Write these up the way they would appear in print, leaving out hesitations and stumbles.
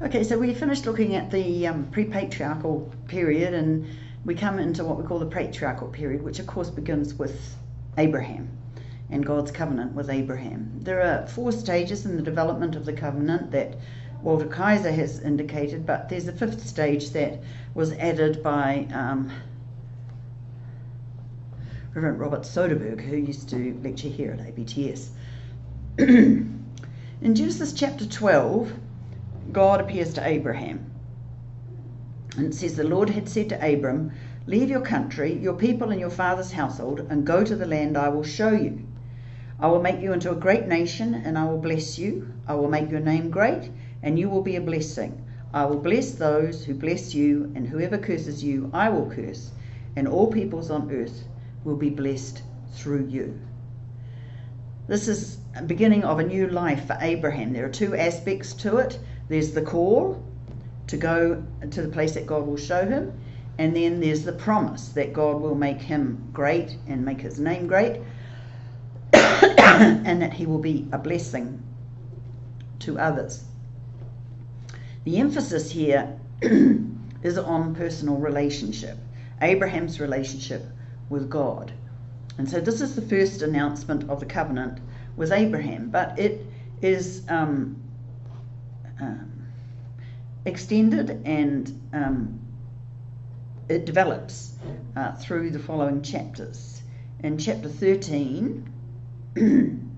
Okay, so we finished looking at the pre-patriarchal period, and we come into what we call the patriarchal period, which of course begins with Abraham and God's covenant with Abraham. There are 4 stages in the development of the covenant that Walter Kaiser has indicated, but there's a 5th stage that was added by Reverend Robert Soderberg, who used to lecture here at ABTS. In Genesis chapter 12, God appears to Abraham, and it says, the Lord had said to Abram, leave your country, your people and your father's household, and go to the land I will show you. I will make you into a great nation, and I will bless you. I will make your name great, and you will be a blessing. I will bless those who bless you, and whoever curses you I will curse, and all peoples on earth will be blessed through you. This is a beginning of a new life for Abraham. There are 2 aspects to it. There's the call to go to the place that God will show him, and then there's the promise that God will make him great and make his name great, and that he will be a blessing to others. The emphasis here is on personal relationship, Abraham's relationship with God. And so this is the first announcement of the covenant with Abraham, but it is extended, and it develops through the following chapters. In chapter 13, in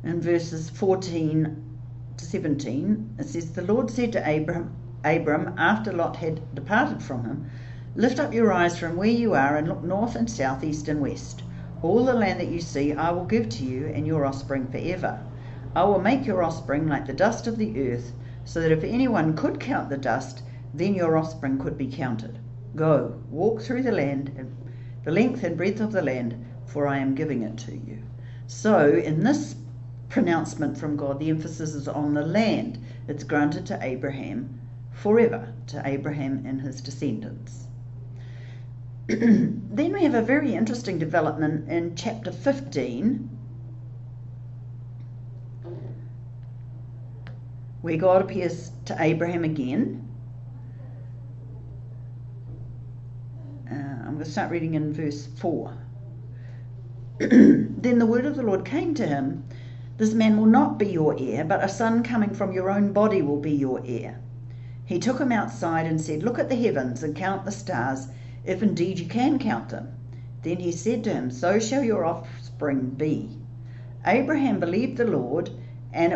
verses 14 to 17, it says, the Lord said to Abram, after Lot had departed from him, lift up your eyes from where you are and look north and south, east and west. All the land that you see I will give to you and your offspring forever. I will make your offspring like the dust of the earth, so that if anyone could count the dust, then your offspring could be counted. Go, walk through the land, the length and breadth of the land, for I am giving it to you. So in this pronouncement from God, the emphasis is on the land. It's granted to Abraham forever, to Abraham and his descendants. Then we have a very interesting development in chapter 15, where God appears to Abraham again. I'm going to start reading in verse 4. Then the word of the Lord came to him, this man will not be your heir, but a son coming from your own body will be your heir. He took him outside and said, look at the heavens and count the stars, if indeed you can count them. Then he said to him, so shall your offspring be. Abraham believed the Lord, and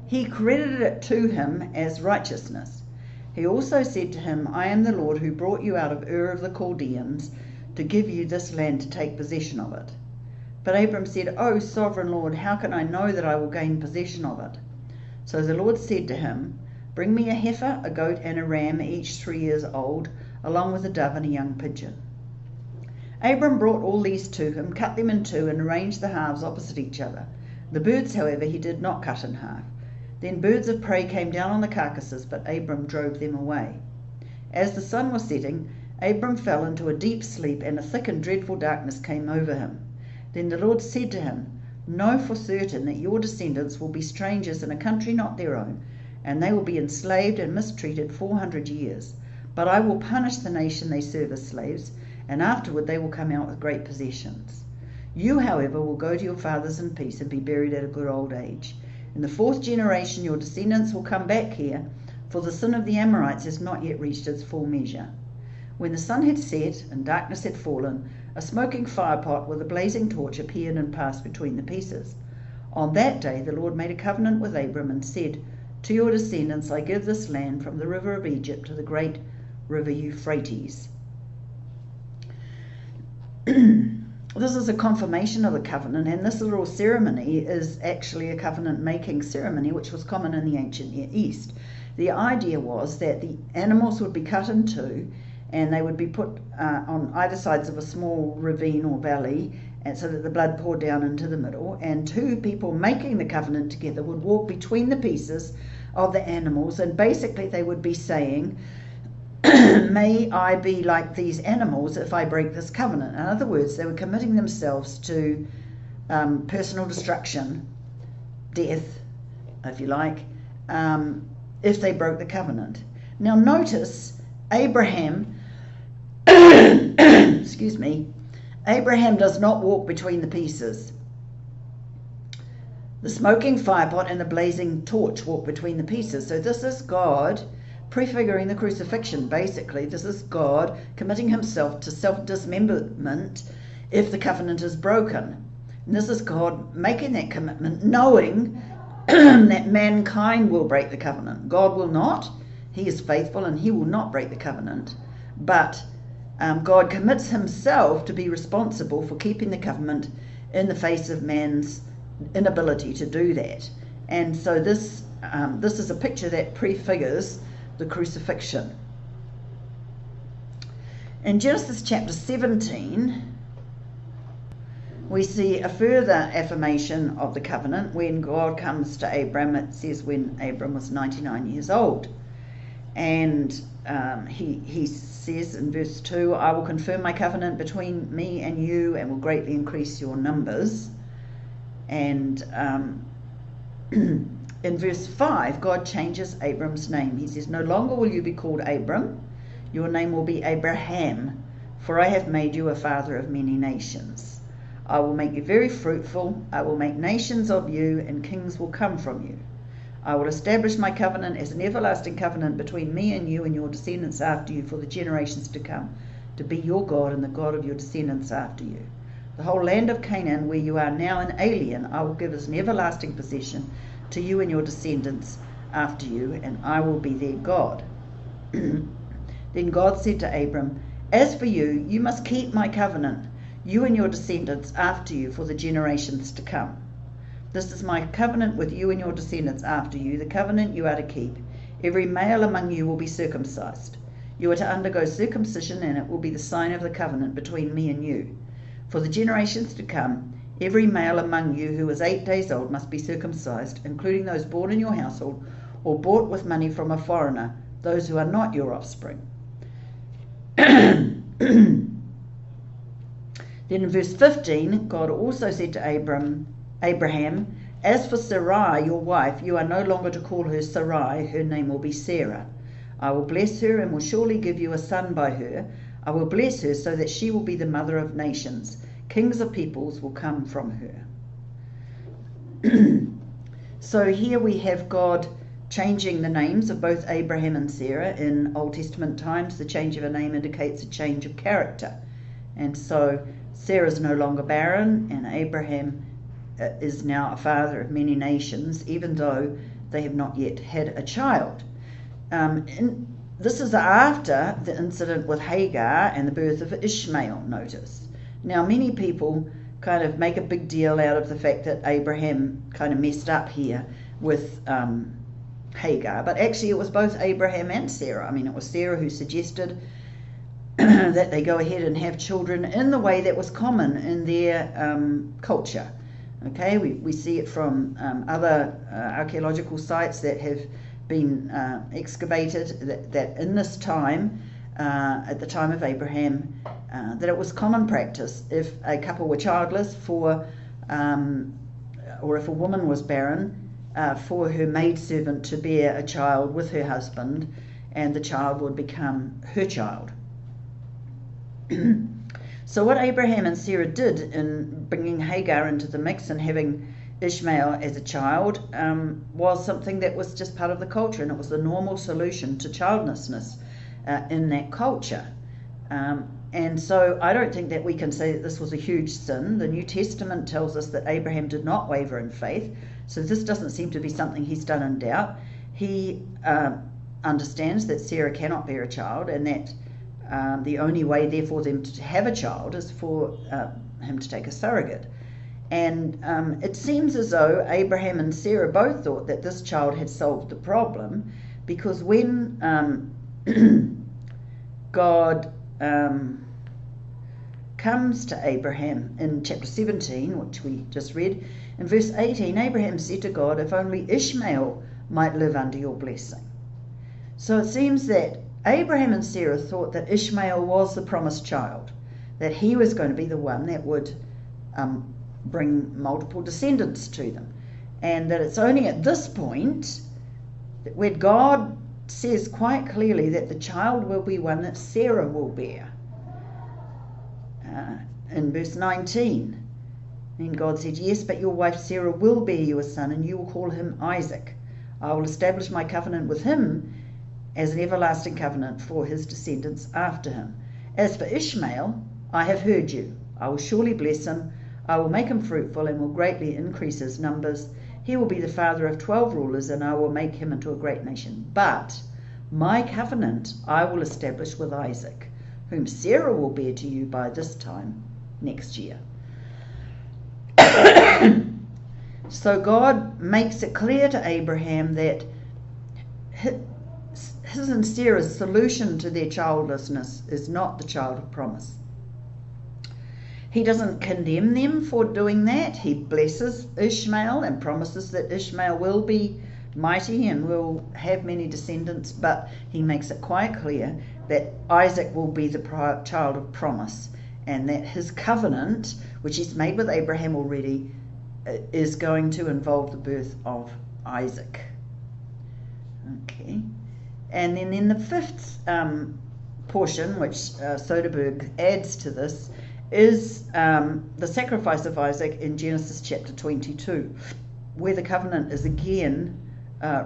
he credited it to him as righteousness. He also said to him, I am the Lord who brought you out of Ur of the Chaldeans to give you this land to take possession of it. But Abram said, O sovereign Lord, how can I know that I will gain possession of it? So the Lord said to him, bring me a heifer, a goat, and a ram, each 3 years old, along with a dove and a young pigeon. Abram brought all these to him, cut them in 2, and arranged the halves opposite each other. The birds, however, he did not cut in half. Then birds of prey came down on the carcasses, but Abram drove them away. As the sun was setting, Abram fell into a deep sleep, and a thick and dreadful darkness came over him. Then the Lord said to him, know for certain that your descendants will be strangers in a country not their own, and they will be enslaved and mistreated 400 years. But I will punish the nation they serve as slaves, and afterward they will come out with great possessions. You, however, will go to your fathers in peace and be buried at a good old age. In the 4th generation your descendants will come back here, for the sin of the Amorites has not yet reached its full measure. When the sun had set and darkness had fallen, a smoking firepot with a blazing torch appeared and passed between the pieces. On that day the Lord made a covenant with Abram and said, to your descendants I give this land from the river of Egypt to the great river Euphrates. This is a confirmation of the covenant, and this little ceremony is actually a covenant-making ceremony which was common in the ancient Near East. The idea was that the animals would be cut in 2, and they would be put on either sides of a small ravine or valley, and so that the blood poured down into the middle, and 2 people making the covenant together would walk between the pieces of the animals, and basically they would be saying, may I be like these animals if I break this covenant. In other words, they were committing themselves to personal destruction death, if you like, if they broke the covenant. Now notice Abraham, excuse me, Abraham does not walk between the pieces. The smoking firepot and the blazing torch walk between the pieces. So this is God prefiguring the crucifixion, basically. This is God committing himself to self-dismemberment if the covenant is broken. And this is God making that commitment, knowing that mankind will break the covenant. God will not. He is faithful and he will not break the covenant. But God commits himself to be responsible for keeping the covenant in the face of man's inability to do that. And so this is a picture that prefigures the crucifixion. In Genesis chapter 17, we see a further affirmation of the covenant when God comes to Abram. It says when Abram was 99 years old. And he says in verse 2, I will confirm my covenant between me and you and will greatly increase your numbers. And in verse 5, God changes Abram's name. He says, no longer will you be called Abram, your name will be Abraham, for I have made you a father of many nations. I will make you very fruitful, I will make nations of you, and kings will come from you. I will establish my covenant as an everlasting covenant between me and you and your descendants after you for the generations to come, to be your God and the God of your descendants after you. The whole land of Canaan, where you are now an alien, I will give as an everlasting possession to you and your descendants after you, and I will be their God. Then God said to Abram, as for you, you must keep my covenant, you and your descendants after you for the generations to come. This is my covenant with you and your descendants after you, the covenant you are to keep. Every male among you will be circumcised. You are to undergo circumcision, and it will be the sign of the covenant between me and you. For the generations to come, every male among you who is 8 days old must be circumcised, including those born in your household or bought with money from a foreigner, those who are not your offspring. Then in verse 15, God also said to Abraham, as for Sarai, your wife, you are no longer to call her Sarai, her name will be Sarah. I will bless her and will surely give you a son by her. I will bless her so that she will be the mother of nations. Kings of peoples will come from her. So here we have God changing the names of both Abraham and Sarah. In Old Testament times, the change of a name indicates a change of character. And so Sarah is no longer barren, and Abraham is now a father of many nations, even though they have not yet had a child. This is after the incident with Hagar and the birth of Ishmael, notice. Now, many people kind of make a big deal out of the fact that Abraham kind of messed up here with Hagar, but actually it was both Abraham and Sarah. I mean, it was Sarah who suggested that they go ahead and have children in the way that was common in their culture. Okay, we see it from other archaeological sites that have been excavated, that in this time, at the time of Abraham, that it was common practice if a couple were childless or if a woman was barren, for her maidservant to bear a child with her husband, and the child would become her child. So what Abraham and Sarah did in bringing Hagar into the mix and having Ishmael as a child was something that was just part of the culture, and it was the normal solution to childlessness in that culture. And so I don't think that we can say that this was a huge sin. The New Testament tells us that Abraham did not waver in faith, so this doesn't seem to be something he's done in doubt. He understands that Sarah cannot bear a child, and that the only way, therefore, them to have a child is for him to take a surrogate. And it seems as though Abraham and Sarah both thought that this child had solved the problem, because when God comes to Abraham in chapter 17, which we just read, in verse 18, Abraham said to God, if only Ishmael might live under your blessing. So it seems that Abraham and Sarah thought that Ishmael was the promised child, that he was going to be the one that would bring multiple descendants to them. and that it's only at this point where God says quite clearly that the child will be one that Sarah will bear. In verse 19, and God said, yes, but your wife Sarah will bear you a son, and you will call him Isaac. I will establish my covenant with him as an everlasting covenant for his descendants after him. As for Ishmael, I have heard you. I will surely bless him. I will make him fruitful and will greatly increase his numbers. He will be the father of 12 rulers, and I will make him into a great nation. But my covenant I will establish with Isaac, whom Sarah will bear to you by this time next year. So God makes it clear to Abraham that his and Sarah's solution to their childlessness is not the child of promise. He doesn't condemn them for doing that. He blesses Ishmael and promises that Ishmael will be mighty and will have many descendants, but he makes it quite clear that Isaac will be the child of promise, and that his covenant, which he's made with Abraham already, is going to involve the birth of Isaac. Okay. And then in the fifth portion, which Soderbergh adds to this, is the sacrifice of Isaac in Genesis chapter 22, where the covenant is again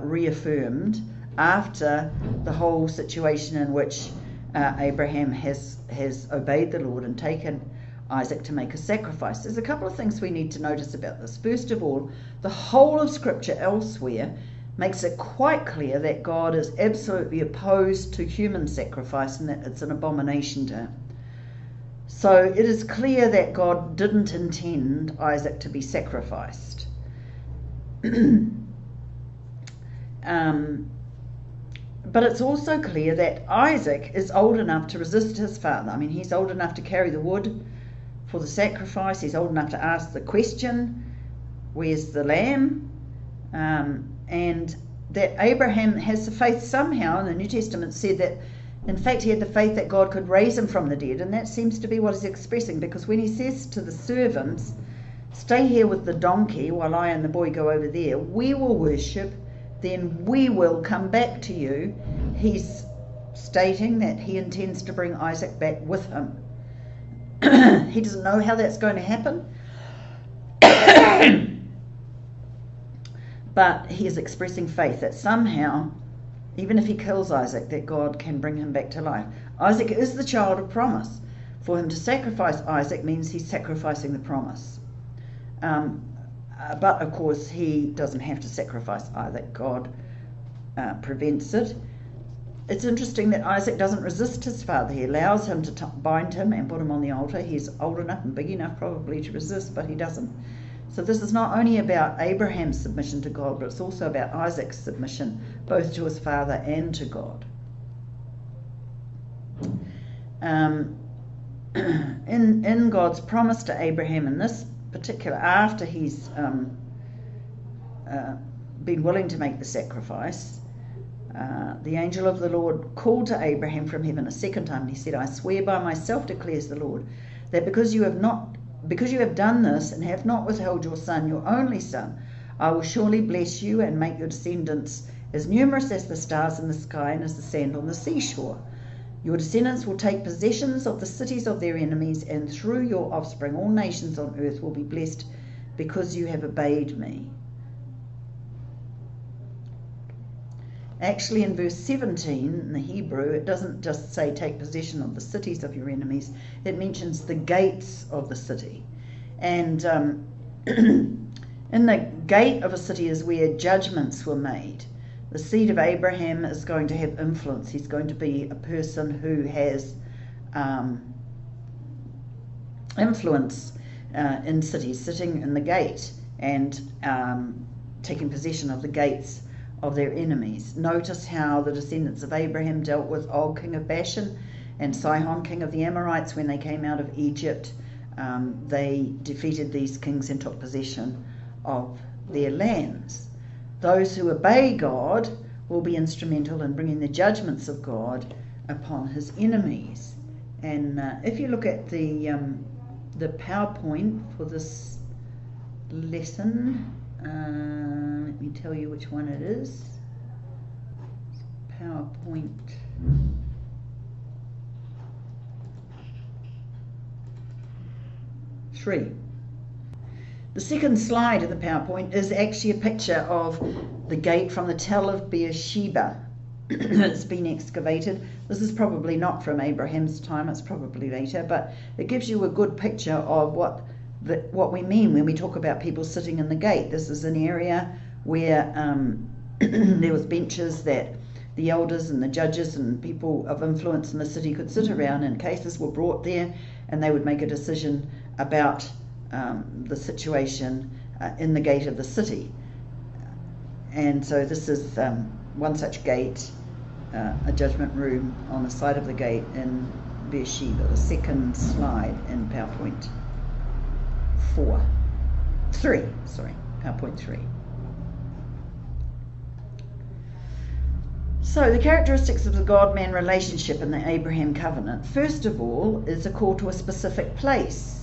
reaffirmed after the whole situation in which Abraham has obeyed the Lord and taken Isaac to make a sacrifice. There's a couple of things we need to notice about this. First of all, the whole of Scripture elsewhere makes it quite clear that God is absolutely opposed to human sacrifice and that it's an abomination to him. So it is clear that God didn't intend Isaac to be sacrificed. But it's also clear that Isaac is old enough to resist his father. I mean, he's old enough to carry the wood for the sacrifice. He's old enough to ask the question, where's the lamb? And that Abraham has the faith somehow, and the New Testament said that, in fact, he had the faith that God could raise him from the dead, and that seems to be what he's expressing, because when he says to the servants, stay here with the donkey while I and the boy go over there, we will worship, then we will come back to you. He's stating that he intends to bring Isaac back with him. He doesn't know how that's going to happen, but he is expressing faith that somehow, even if he kills Isaac, that God can bring him back to life. Isaac is the child of promise. For him to sacrifice Isaac means he's sacrificing the promise. But of course he doesn't have to sacrifice Isaac. God prevents it. It's interesting that Isaac doesn't resist his father. He allows him to bind him and put him on the altar. He's old enough and big enough probably to resist, but he doesn't. So this is not only about Abraham's submission to God, but it's also about Isaac's submission both to his father and to God. In God's promise to Abraham in this particular, after he's been willing to make the sacrifice, the angel of the Lord called to Abraham from heaven a second time, and he said, I swear by myself, declares the Lord, that because you have done this and have not withheld your son, your only son, I will surely bless you and make your descendants as numerous as the stars in the sky and as the sand on the seashore. Your descendants will take possessions of the cities of their enemies, and through your offspring all nations on earth will be blessed because you have obeyed me. Actually, in verse 17 in the Hebrew, it doesn't just say take possession of the cities of your enemies, it mentions the gates of the city. And in the gate of a city is where judgments were made. The seed of Abraham is going to have influence. He's going to be a person who has influence in cities, sitting in the gate and taking possession of the gates of their enemies. Notice how the descendants of Abraham dealt with Og, king of Bashan, and Sihon, king of the Amorites. When they came out of Egypt, they defeated these kings and took possession of their lands. Those who obey God will be instrumental in bringing the judgments of God upon his enemies. And if you look at the PowerPoint for this lesson, Let me tell you which one it is. PowerPoint. Three. The second slide of the PowerPoint is actually a picture of the gate from the Tell of Beersheba. It's been excavated. This is probably not from Abraham's time, it's probably later, but it gives you a good picture of what we mean when we talk about people sitting in the gate. This is an area where there was benches that the elders and the judges and people of influence in the city could sit around, and cases were brought there, and they would make a decision about the situation in the gate of the city. And so this is one such gate, a judgment room on the side of the gate in Beersheba. The second slide in PowerPoint 3. PowerPoint 3. So the characteristics of the God-man relationship in the Abraham Covenant, first of all, is a call to a specific place.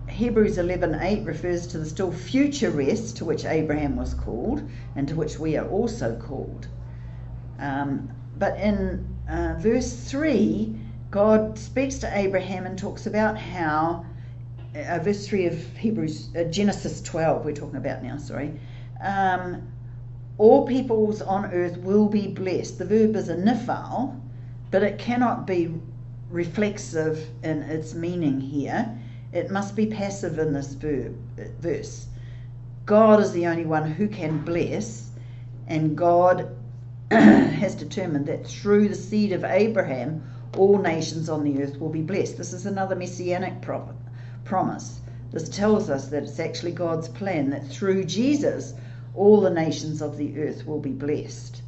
Hebrews 11:8 refers to the still future rest to which Abraham was called and to which we are also called. But in verse 3, God speaks to Abraham and talks about how, verse 3 of Genesis 12 we're talking about now, all peoples on earth will be blessed. The verb is a nifal, but it cannot be reflexive in its meaning here. It must be passive in this verse. God is the only one who can bless, and God has determined that through the seed of Abraham, all nations on the earth will be blessed. This is another messianic promise. This tells us that it's actually God's plan that through Jesus, all the nations of the earth will be blessed.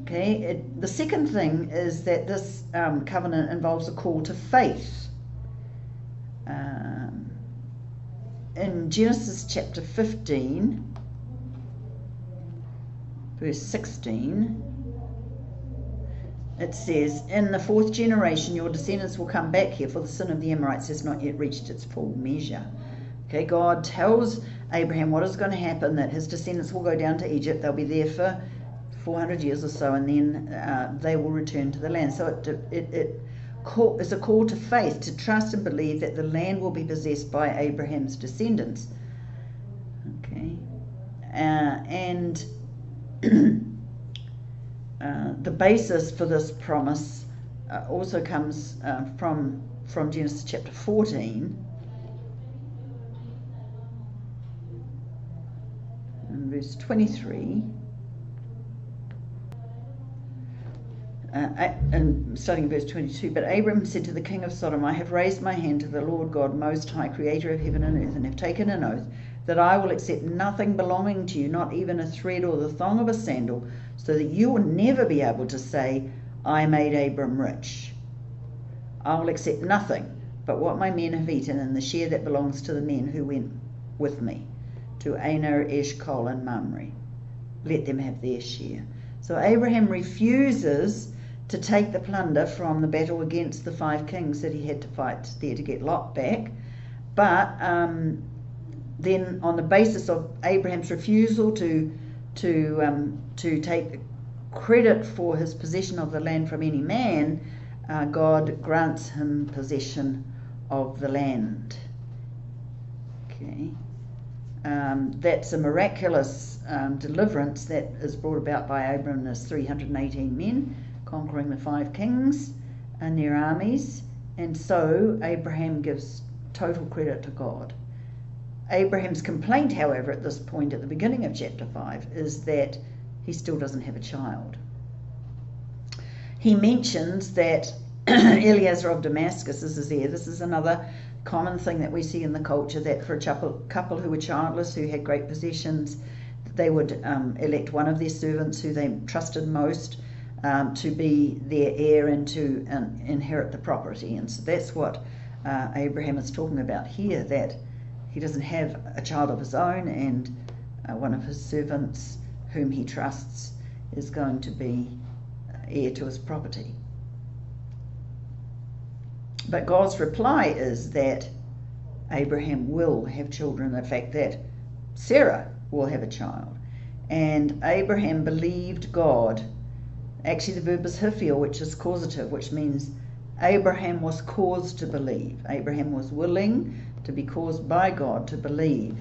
Okay. The second thing is that this covenant involves a call to faith. In Genesis chapter 15, verse 16, it says, "In the fourth generation your descendants will come back here, for the sin of the Amorites has not yet reached its full measure." Okay, God tells Abraham what is going to happen, that his descendants will go down to Egypt. They'll be there for 400 years or so, and then they will return to the land. So it's a call to faith, to trust and believe that the land will be possessed by Abraham's descendants. Okay, and the basis for this promise also comes from Genesis chapter 14, and verse 23. And starting in verse 22, "But Abram said to the king of Sodom, I have raised my hand to the Lord God Most High, creator of heaven and earth, and have taken an oath that I will accept nothing belonging to you, not even a thread or the thong of a sandal, so that you will never be able to say, I made Abram rich. I will accept nothing but what my men have eaten, and the share that belongs to the men who went with me, to Aner, Eshcol, and Mamre. Let them have their share." So Abraham refuses to take the plunder from the battle against the 5 kings that he had to fight there to get Lot back. But then on the basis of Abraham's refusal to take credit for his possession of the land from any man, God grants him possession of the land. Okay. That's a miraculous deliverance that is brought about by Abram and his 318 men, conquering the 5 kings and their armies, and so Abraham gives total credit to God. Abraham's complaint, however, at this point at the beginning of chapter 5 is that he still doesn't have a child. He mentions that Eliezer of Damascus is there. This is another common thing that we see in the culture, that for a couple who were childless, who had great possessions, they would elect one of their servants who they trusted most to be their heir and to inherit the property. And so that's what Abraham is talking about here, that he doesn't have a child of his own, and one of his servants whom he trusts is going to be heir to his property. But God's reply is that Abraham will have children, the fact that Sarah will have a child. And Abraham believed God. Actually, the verb is hifil, which is causative, which means Abraham was caused to believe. Abraham was willing to be caused by God to believe.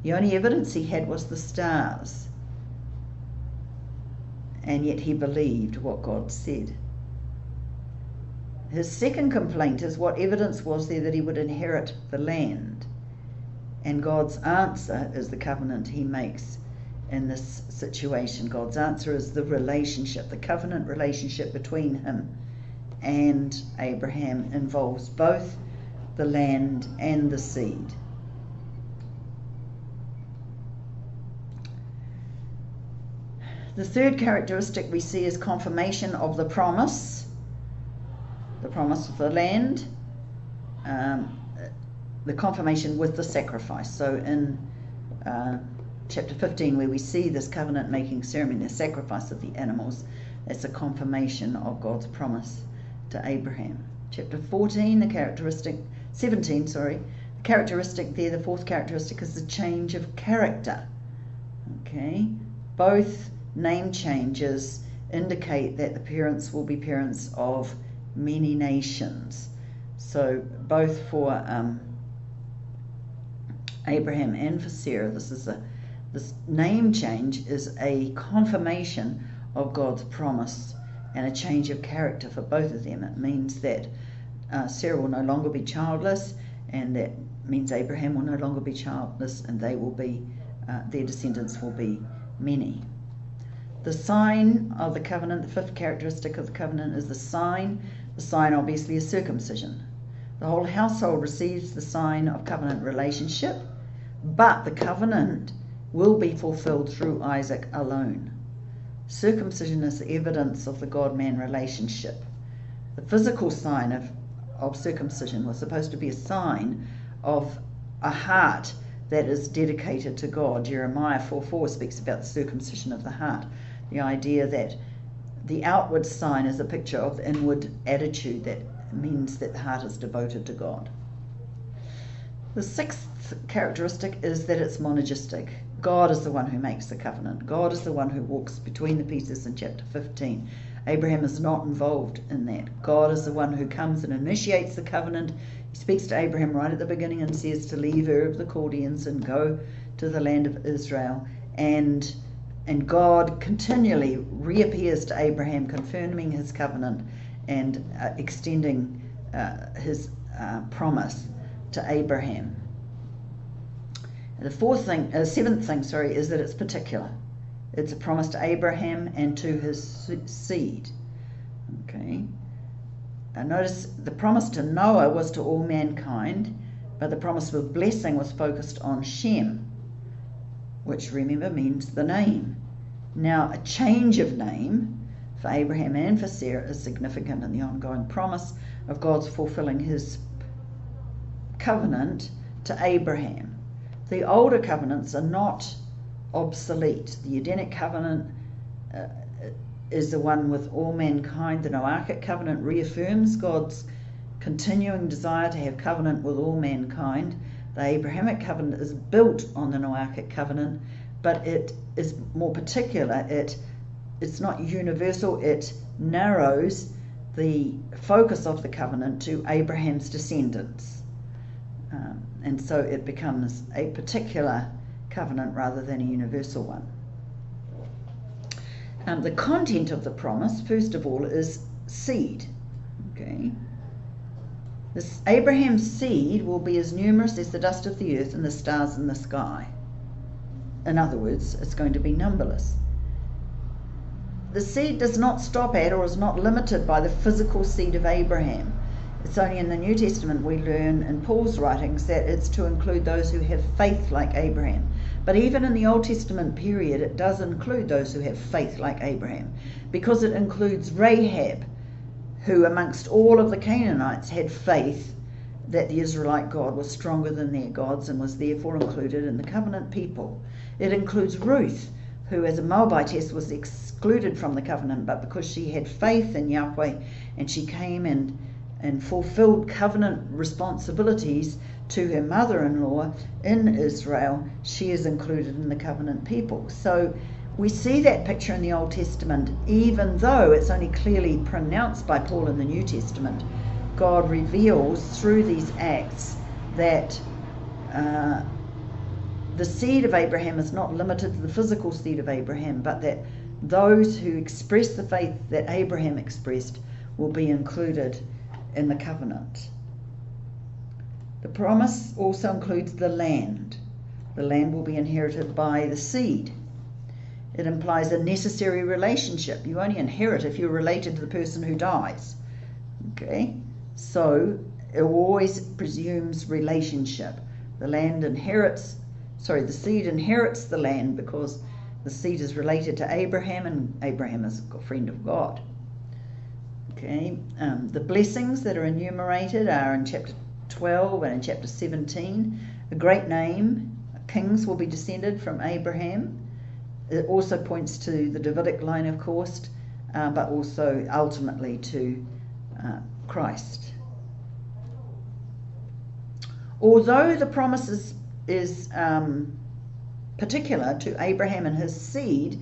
The only evidence he had was the stars. And yet he believed what God said. His second complaint is what evidence was there that he would inherit the land? And God's answer is the covenant he makes in this situation. God's answer is the relationship, the covenant relationship between him and Abraham involves both the land and the seed. The third characteristic we see is confirmation of the promise of the land, the confirmation with the sacrifice. So in chapter 15, where we see this covenant making ceremony, the sacrifice of the animals, that's a confirmation of God's promise to Abraham. Chapter 17, the characteristic there, the fourth characteristic is the change of character. Okay, both name changes indicate that the parents will be parents of many nations. So both for Abraham and for Sarah, this name change is a confirmation of God's promise and a change of character for both of them. It means that Sarah will no longer be childless, and that means Abraham will no longer be childless, and they will be their descendants will be many. The sign of the covenant, the fifth characteristic of the covenant, is the sign. The sign obviously is circumcision. The whole household receives the sign of covenant relationship, but the covenant will be fulfilled through Isaac alone. Circumcision is evidence of the God-man relationship. The physical sign of circumcision was supposed to be a sign of a heart that is dedicated to God. Jeremiah 4:4 speaks about the circumcision of the heart. The idea that the outward sign is a picture of the inward attitude that means that the heart is devoted to God. The sixth characteristic is that it's monergistic. God is the one who makes the covenant. God is the one who walks between the pieces in chapter 15. Abraham is not involved in that. God is the one who comes and initiates the covenant. He speaks to Abraham right at the beginning and says to leave Ur of the Chaldeans and go to the land of Israel. And God continually reappears to Abraham, confirming his covenant and extending his promise to Abraham. The seventh thing, is that it's particular. It's a promise to Abraham and to his seed. Okay. Notice the promise to Noah was to all mankind, but the promise of blessing was focused on Shem, which, remember, means the name. Now, a change of name for Abraham and for Sarah is significant in the ongoing promise of God's fulfilling his covenant to Abraham. The older covenants are not obsolete. The Edenic covenant is the one with all mankind. The Noaka Covenant reaffirms God's continuing desire to have covenant with all mankind. The Abrahamic Covenant is built on the Noachic Covenant, but it is more particular. It's not universal. It narrows the focus of the covenant to Abraham's descendants. And so it becomes a particular covenant rather than a universal one. The content of the promise, first of all, is seed. Okay. This Abraham's seed will be as numerous as the dust of the earth and the stars in the sky. In other words, it's going to be numberless. The seed does not stop at or is not limited by the physical seed of Abraham. It's only in the New Testament we learn in Paul's writings that it's to include those who have faith like Abraham. But even in the Old Testament period, it does include those who have faith like Abraham, because it includes Rahab, who amongst all of the Canaanites had faith that the Israelite God was stronger than their gods and was therefore included in the covenant people. It includes Ruth, who as a Moabitess was excluded from the covenant, but because she had faith in Yahweh and she came and fulfilled covenant responsibilities to her mother-in-law in Israel, she is included in the covenant people. So we see that picture in the Old Testament, even though it's only clearly pronounced by Paul in the New Testament. God reveals through these acts that the seed of Abraham is not limited to the physical seed of Abraham, but that those who express the faith that Abraham expressed will be included in the covenant. The promise also includes the land. The land will be inherited by the seed. It implies a necessary relationship. You only inherit if you're related to the person who dies. Okay? So it always presumes relationship. The seed inherits the land because the seed is related to Abraham, and Abraham is a friend of God. Okay, the blessings that are enumerated are in chapter 12 and in chapter 17. A great name, kings will be descended from Abraham. It also points to the Davidic line, of course, but also ultimately to Christ. Although the promise is particular to Abraham and his seed,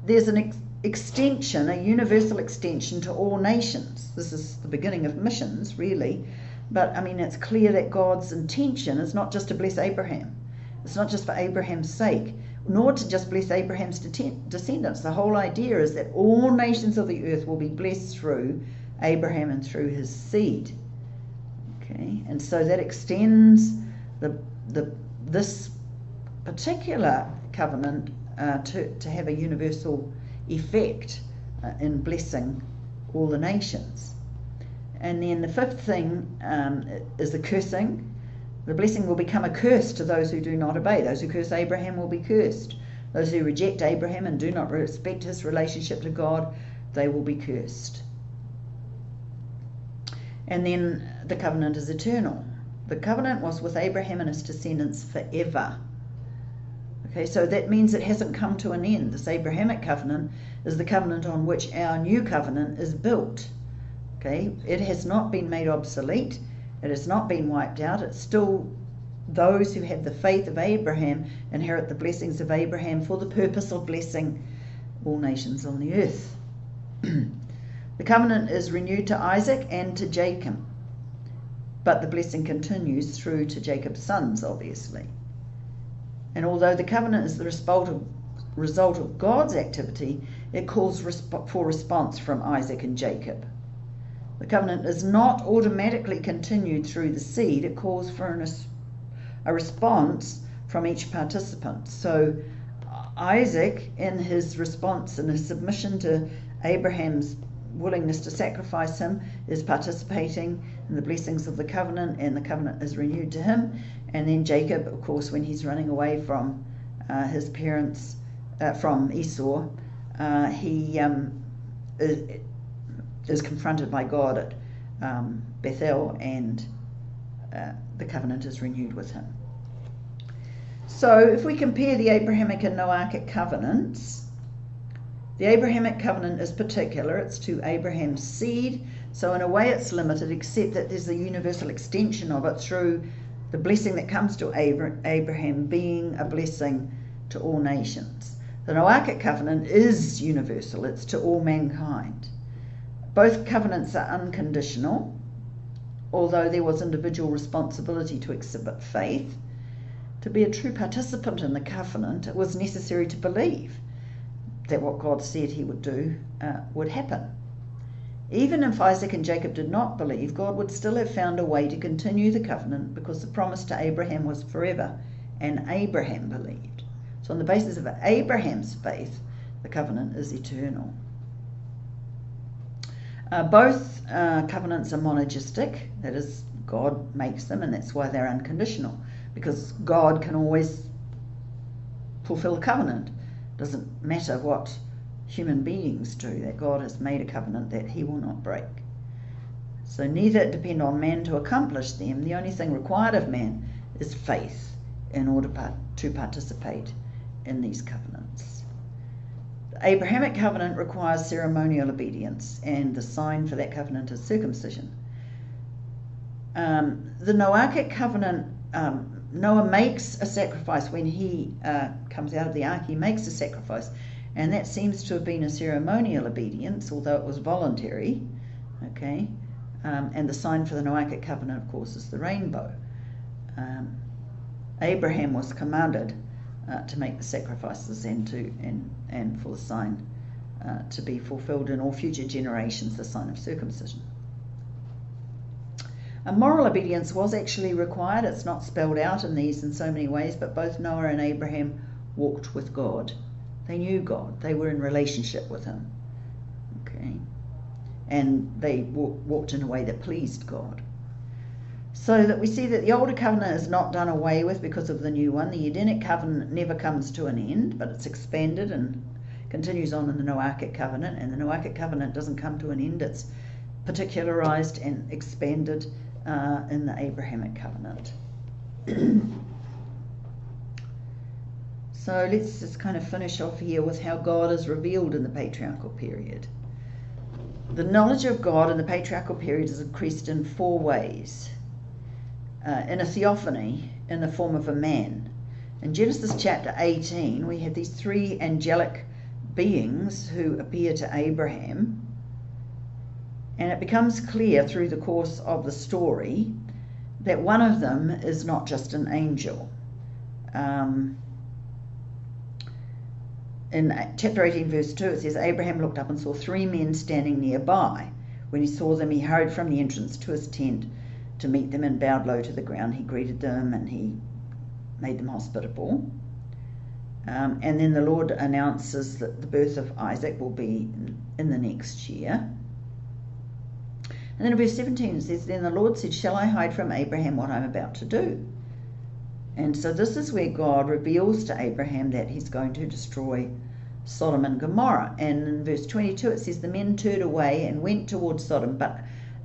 there's an extension, a universal extension to all nations. This is the beginning of missions, really. But I mean, it's clear that God's intention is not just to bless Abraham. It's not just for Abraham's sake, nor to just bless Abraham's descendants. The whole idea is that all nations of the earth will be blessed through Abraham and through his seed. Okay, and so that extends this particular covenant to have a universal effect in blessing all the nations. And then the fifth thing is the cursing. The blessing will become a curse to those who do not obey. Those who curse Abraham will be cursed. Those who reject Abraham and do not respect his relationship to God, they will be cursed. And then the covenant is eternal. The covenant was with Abraham and his descendants forever. Okay, so that means it hasn't come to an end. This Abrahamic covenant is the covenant on which our new covenant is built. Okay, it has not been made obsolete. It has not been wiped out. It's still those who have the faith of Abraham inherit the blessings of Abraham for the purpose of blessing all nations on the earth. The covenant is renewed to Isaac and to Jacob, but the blessing continues through to Jacob's sons, obviously. And although the covenant is the result of God's activity, it calls for response from Isaac and Jacob. The covenant is not automatically continued through the seed. It calls for a response from each participant. So Isaac, in his response and his submission to Abraham's willingness to sacrifice him, is participating in the blessings of the covenant, and the covenant is renewed to him. And then Jacob, of course, when he's running away from his parents, from Esau, he is confronted by God at Bethel, and the covenant is renewed with him. So if we compare the Abrahamic and Noachic covenants, the Abrahamic covenant is particular. It's to Abraham's seed, so in a way it's limited, except that there's a universal extension of it through the blessing that comes to Abraham being a blessing to all nations. The Noachic covenant is universal. It's to all mankind. Both covenants are unconditional, although there was individual responsibility to exhibit faith. To be a true participant in the covenant, it was necessary to believe that what God said he would do would happen. Even if Isaac and Jacob did not believe, God would still have found a way to continue the covenant, because the promise to Abraham was forever, and Abraham believed. So on the basis of Abraham's faith, the covenant is eternal. Both covenants are monergistic, that is, God makes them, and that's why they're unconditional, because God can always fulfill a covenant. It doesn't matter what human beings do, that God has made a covenant that he will not break. So neither depend on man to accomplish them. The only thing required of man is faith in order to participate in these covenants. The Abrahamic covenant requires ceremonial obedience, and the sign for that covenant is circumcision. The Noachic covenant Noah makes a sacrifice when he comes out of the ark. He makes a sacrifice, and that seems to have been a ceremonial obedience, although it was voluntary. Okay, and the sign for the Noaka Covenant, of course, is the rainbow. Abraham was commanded to make the sacrifices and for the sign to be fulfilled in all future generations, the sign of circumcision. A moral obedience was actually required. It's not spelled out in these in so many ways, but both Noah and Abraham walked with God. They knew God. They were in relationship with him. Okay, and they walked in a way that pleased God. So that we see that the older covenant is not done away with because of the new one. The Edenic covenant never comes to an end, but it's expanded and continues on in the Noachic covenant, and the Noachic covenant doesn't come to an end. It's particularized and expanded in the Abrahamic covenant. So let's just kind of finish off here with how God is revealed in the Patriarchal Period. The knowledge of God in the Patriarchal Period is increased in 4 ways. In a theophany, in the form of a man. In Genesis chapter 18, we have these 3 angelic beings who appear to Abraham, and it becomes clear through the course of the story that one of them is not just an angel. In chapter 18, verse 2, it says, Abraham looked up and saw 3 men standing nearby. When he saw them, he hurried from the entrance to his tent to meet them and bowed low to the ground. He greeted them and he made them hospitable. And then the Lord announces that the birth of Isaac will be in the next year. And then in verse 17 it says, then the Lord said, shall I hide from Abraham what I'm about to do? And so this is where God reveals to Abraham that he's going to destroy Sodom and Gomorrah. And in verse 22 it says, the men turned away and went towards Sodom, but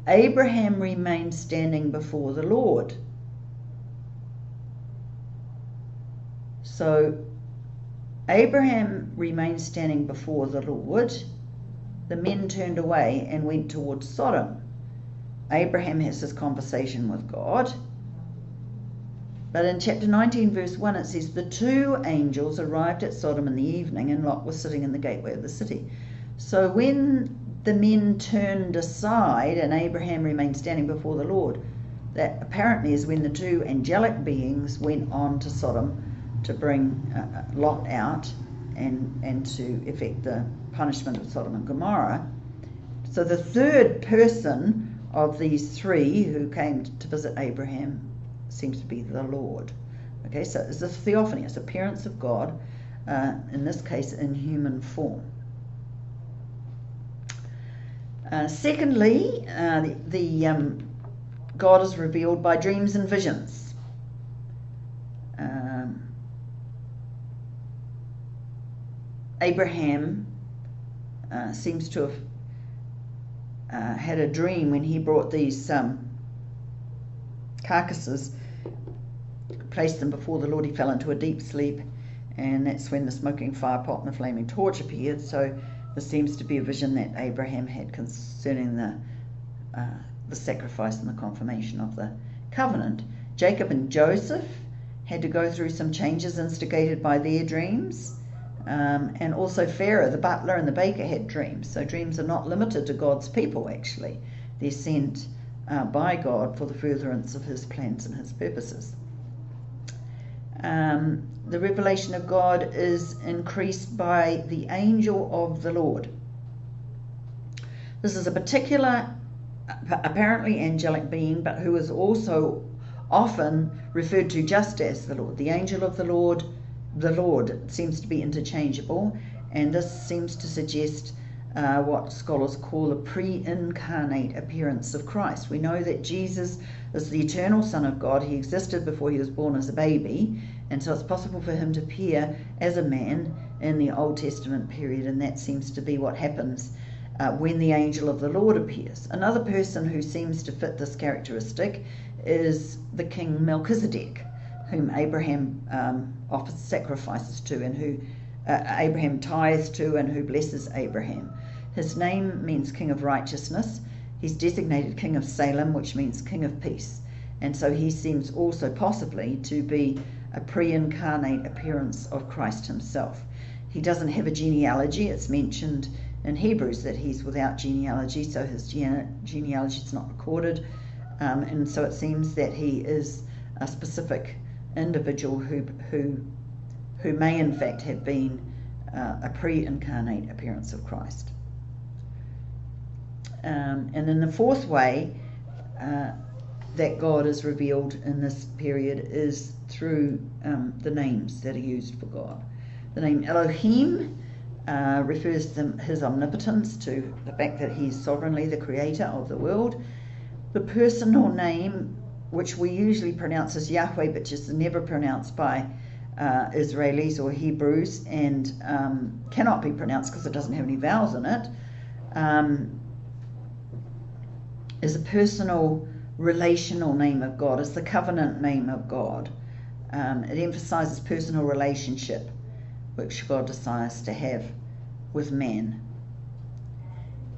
Abraham remained standing before the Lord. So Abraham remained standing before the Lord. The men turned away and went towards Sodom. Abraham has this conversation with God. But in chapter 19, verse 1, it says, the 2 angels arrived at Sodom in the evening, and Lot was sitting in the gateway of the city. So when the men turned aside and Abraham remained standing before the Lord, that apparently is when the 2 angelic beings went on to Sodom to bring Lot out and to effect the punishment of Sodom and Gomorrah. So the 3rd person of these 3 who came to visit Abraham seems to be the Lord. Okay, so it's a theophany, it's appearance of God, in this case in human form. Secondly, God is revealed by dreams and visions. Abraham seems to have had a dream when he brought these carcasses, placed them before the Lord. He fell into a deep sleep, and that's when the smoking fire pot and the flaming torch appeared. So this seems to be a vision that Abraham had concerning the sacrifice and the confirmation of the covenant. Jacob and Joseph had to go through some changes instigated by their dreams. And also Pharaoh, the butler and the baker, had dreams. So dreams are not limited to God's people, actually. They're sent by God for the furtherance of his plans and his purposes. The revelation of God is increased by the angel of the Lord. This is a particular, apparently angelic being, but who is also often referred to just as the Lord. The angel of the Lord seems to be interchangeable, and this seems to suggest what scholars call a pre-incarnate appearance of Christ. We know that Jesus is the eternal Son of God. He existed before he was born as a baby, and so it's possible for him to appear as a man in the Old Testament period, and that seems to be what happens when the angel of the Lord appears. Another person who seems to fit this characteristic is the king Melchizedek, whom Abraham offers sacrifices to, and who Abraham tithes to, and who blesses Abraham. His name means King of Righteousness. He's designated King of Salem, which means King of Peace. And so he seems also possibly to be a pre-incarnate appearance of Christ himself. He doesn't have a genealogy. It's mentioned in Hebrews that he's without genealogy, so his genealogy is not recorded. And so it seems that he is a specific individual who may in fact have been a pre-incarnate appearance of Christ. And then the fourth way that God is revealed in this period is through the names that are used for God. The name Elohim refers to his omnipotence, to the fact that he's sovereignly the creator of the world. The personal name, which we usually pronounce as Yahweh, but just never pronounced by Israelis or Hebrews, and cannot be pronounced because it doesn't have any vowels in it, is a personal relational name of God. It's the covenant name of God. It emphasizes personal relationship which God desires to have with man.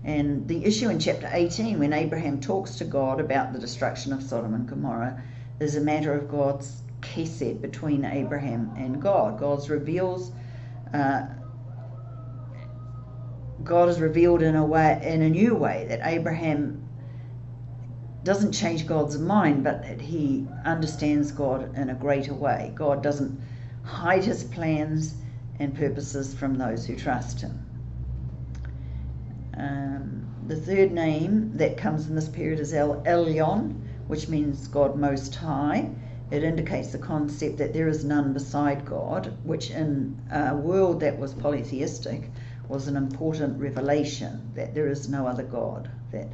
And the issue in chapter 18, when Abraham talks to God about the destruction of Sodom and Gomorrah, is a matter of God's chesed between Abraham and God. God is revealed in a new way, that Abraham doesn't change God's mind, but that he understands God in a greater way. God doesn't hide his plans and purposes from those who trust him. The third name that comes in this period is Elyon, which means God Most High. It indicates the concept that there is none beside God, which in a world that was polytheistic was an important revelation, that there is no other God that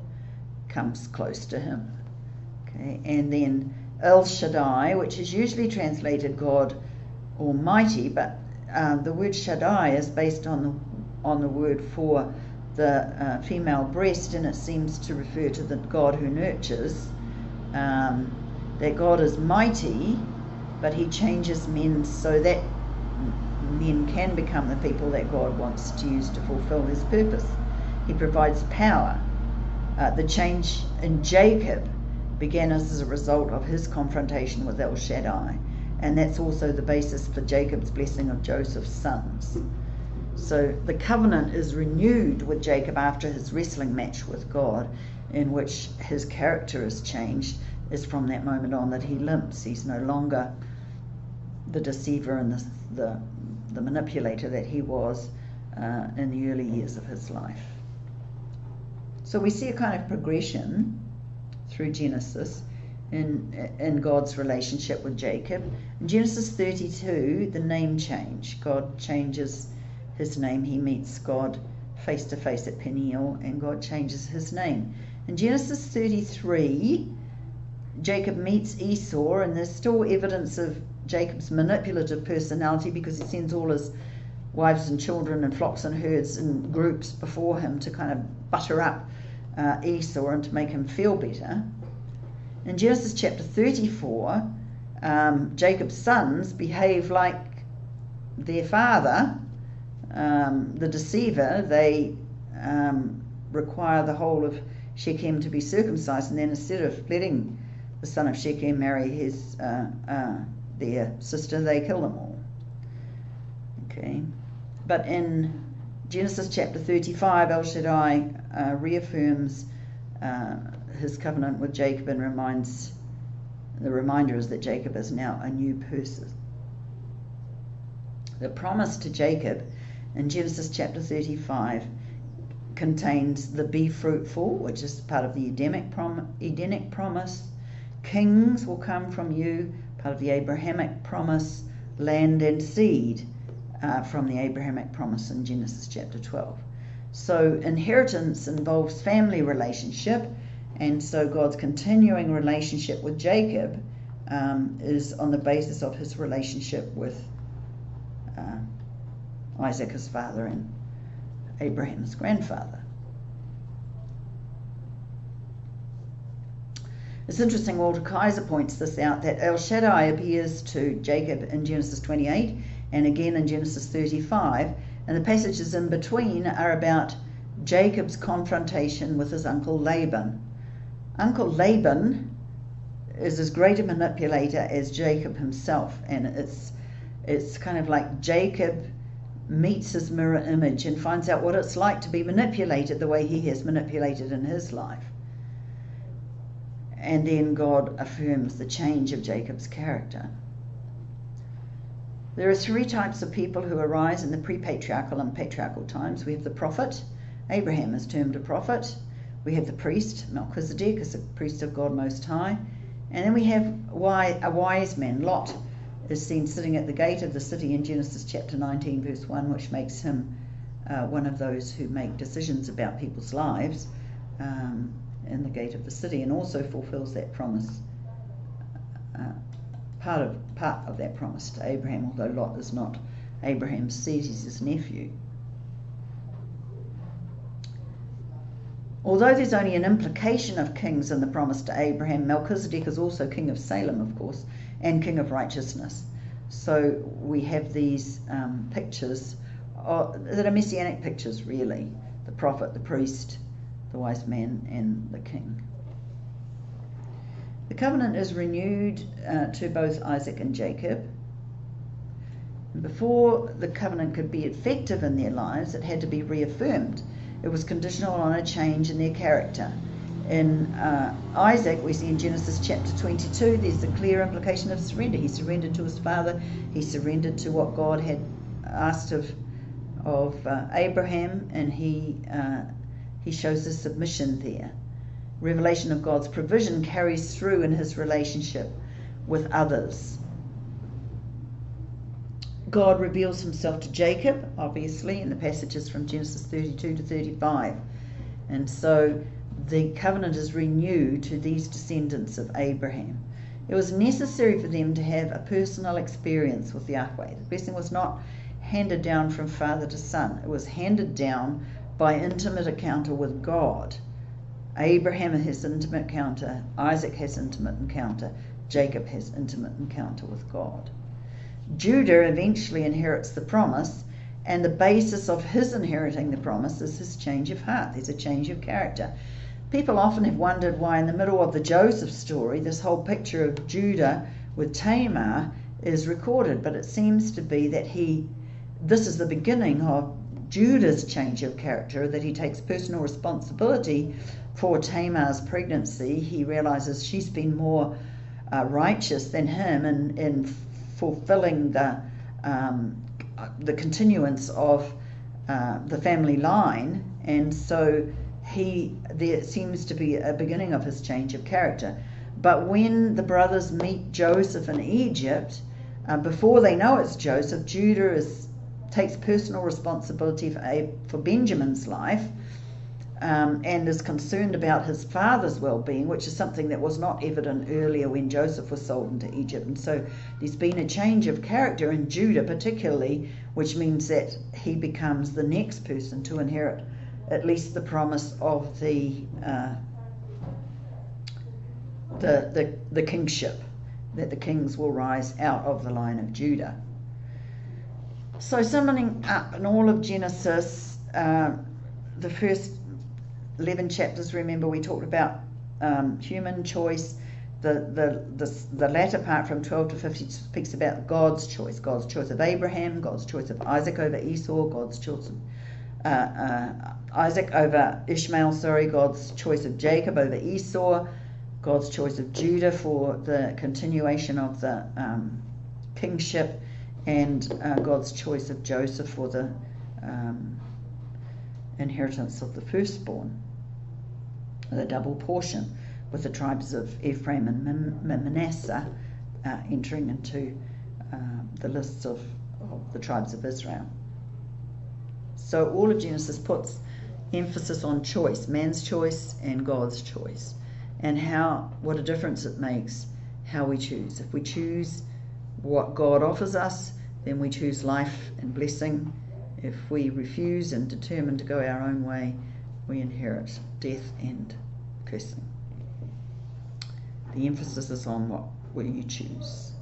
comes close to him. Okay, and then El Shaddai, which is usually translated God Almighty, but the word Shaddai is based on the word for the female breast, and it seems to refer to the God who nurtures. That God is mighty, but he changes men so that men can become the people that God wants to use to fulfill his purpose. He provides power. The change in Jacob began as a result of his confrontation with El Shaddai, and that's also the basis for Jacob's blessing of Joseph's sons. So the covenant is renewed with Jacob after his wrestling match with God, in which his character is changed. Is from that moment on that he limps. He's no longer the deceiver and the manipulator that he was in the early years of his life. So we see a kind of progression through Genesis in God's relationship with Jacob. In Genesis 32, the name change. God changes his name. He meets God face to face at Peniel, and God changes his name. In Genesis 33, Jacob meets Esau, and there's still evidence of Jacob's manipulative personality, because he sends all his wives and children and flocks and herds and groups before him to kind of butter up Esau and to make him feel better. In Genesis chapter 34, Jacob's sons behave like their father, the deceiver. They require the whole of Shechem to be circumcised, and then instead of letting the son of Shechem marry his their sister, they kill them all. Okay, but in Genesis chapter 35, El Shaddai reaffirms his covenant with Jacob, and the reminder is that Jacob is now a new person. The promise to Jacob in Genesis chapter 35 contains the be fruitful, which is part of the Edenic promise. Kings will come from you, part of the Abrahamic promise. Land and seed, from the Abrahamic promise in Genesis chapter 12. So inheritance involves family relationship, and so God's continuing relationship with Jacob is on the basis of his relationship with Isaac, his father, and Abraham's grandfather. It's interesting, Walter Kaiser points this out, that El Shaddai appears to Jacob in Genesis 28 and again in Genesis 35, and the passages in between are about Jacob's confrontation with his uncle Laban. Uncle Laban is as great a manipulator as Jacob himself, and it's kind of like Jacob meets his mirror image and finds out what it's like to be manipulated the way he has manipulated in his life. And then God affirms the change of Jacob's character. There are three types of people who arise in the pre-patriarchal and patriarchal times. We have the prophet. Abraham is termed a prophet. We have the priest. Melchizedek is a priest of God Most High. And then we have a wise man. Lot is seen sitting at the gate of the city in Genesis chapter 19 verse 1, which makes him one of those who make decisions about people's lives in the gate of the city, and also fulfills that promise, part of that promise to Abraham, although Lot is not Abraham's seed, he's his nephew. Although there's only an implication of kings in the promise to Abraham, Melchizedek is also king of Salem, of course, and king of righteousness. So we have these pictures that are messianic pictures, really: the prophet, the priest, the wise man, and the king. The covenant is renewed to both Isaac and Jacob. And before the covenant could be effective in their lives, it had to be reaffirmed. It was conditional on a change in their character. In Isaac, we see in Genesis chapter 22, there's a clear implication of surrender. He surrendered to his father. He surrendered to what God had asked of Abraham, and he shows his submission there. Revelation of God's provision carries through in his relationship with others. God reveals himself to Jacob, obviously, in the passages from Genesis 32 to 35. And so the covenant is renewed to these descendants of Abraham. It was necessary for them to have a personal experience with Yahweh. The blessing was not handed down from father to son. It was handed down by intimate encounter with God. Abraham has intimate encounter, Isaac has intimate encounter, Jacob has intimate encounter with God. Judah eventually inherits the promise, and the basis of his inheriting the promise is his change of heart. There's a change of character. People often have wondered why in the middle of the Joseph story this whole picture of Judah with Tamar is recorded, but it seems to be that this is the beginning of Judah's change of character, that he takes personal responsibility for Tamar's pregnancy. He realizes she's been more righteous than him in fulfilling the continuance of the family line, and so there seems to be a beginning of his change of character. But when the brothers meet Joseph in Egypt, before they know it's Joseph, Judah takes personal responsibility for Benjamin's life, and is concerned about his father's well-being, which is something that was not evident earlier when Joseph was sold into Egypt. And so there's been a change of character in Judah particularly, which means that he becomes the next person to inherit at least the promise of the kingship, that the kings will rise out of the line of Judah. So summing up in all of Genesis, the first 11 chapters, remember we talked about human choice. The latter part from 12 to 50 speaks about God's choice of Abraham, God's choice of Isaac over Esau, God's choice of Isaac over Ishmael, God's choice of Jacob over Esau, God's choice of Judah for the continuation of the kingship, and God's choice of Joseph for the inheritance of the firstborn, the double portion, with the tribes of Ephraim and Manasseh entering into the lists of the tribes of Israel. So all of Genesis puts emphasis on choice, man's choice and God's choice, and what a difference it makes how we choose. If we choose what God offers us, then we choose life and blessing. If we refuse and determine to go our own way, we inherit death and cursing. The emphasis is on what will you choose.